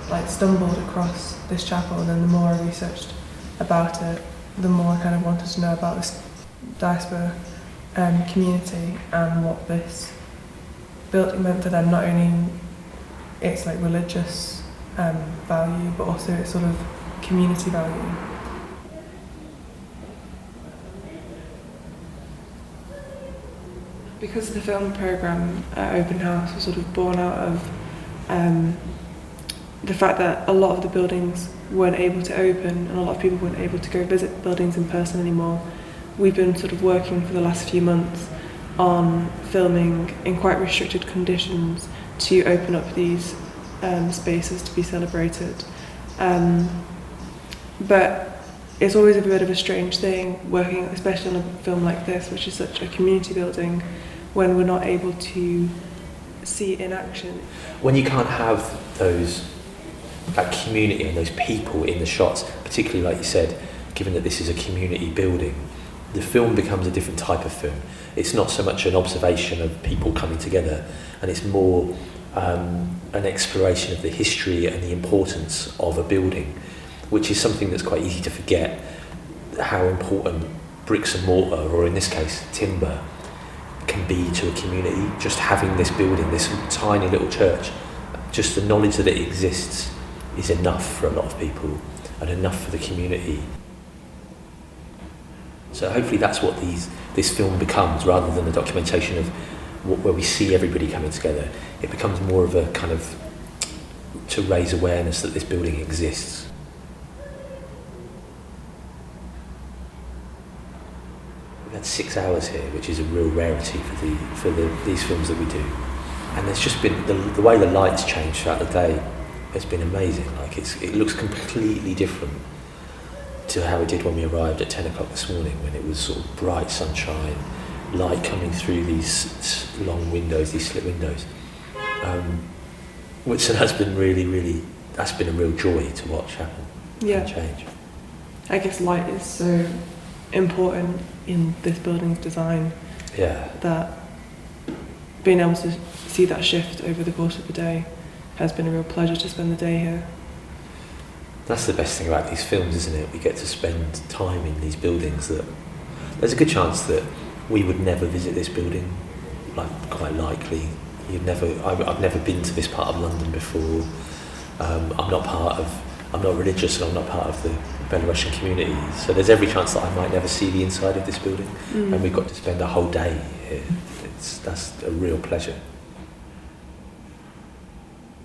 like stumbled across this chapel, and then the more I researched about it, the more I kind of wanted to know about this diaspora community and what this building meant for them, not only its like religious value, but also its sort of community value. Because the film programme at Open House was sort of born out of the fact that a lot of the buildings weren't able to open and a lot of people weren't able to go visit buildings in person anymore, we've been sort of working for the last few months on filming in quite restricted conditions to open up these spaces to be celebrated. But it's always a bit of a strange thing working, especially on a film like this, which is such a community building, when we're not able to see it in action. When you can't have that community and those people in the shots, particularly like you said, given that this is a community building, the film becomes a different type of film. It's not so much an observation of people coming together, and it's more an exploration of the history and the importance of a building, which is something that's quite easy to forget, how important bricks and mortar, or in this case timber, can be to a community. Just having this building, this tiny little church, just the knowledge that it exists is enough for a lot of people and enough for the community. So hopefully that's what this film becomes, rather than a documentation of where we see everybody coming together. It becomes more of a kind of to raise awareness that this building exists. We've had 6 hours here, which is a real rarity for these films that we do. And there's just been the way the lights change throughout the day has been amazing. Like it looks completely different to how it did when we arrived at 10 o'clock this morning, when it was sort of bright sunshine, light coming through these long windows, these slit windows. Which has been that's been a real joy to watch happen and change. I guess light is so important in this building's design. Yeah. That being able to see that shift over the course of the day has been a real pleasure to spend the day here. That's the best thing about these films, isn't it? We get to spend time in these buildings that there's a good chance that we would never visit this building, like quite likely. I've never been to this part of London before. I'm not religious, and I'm not part of the Belarusian community, so there's every chance that I might never see the inside of this building, and we've got to spend a whole day here. That's a real pleasure.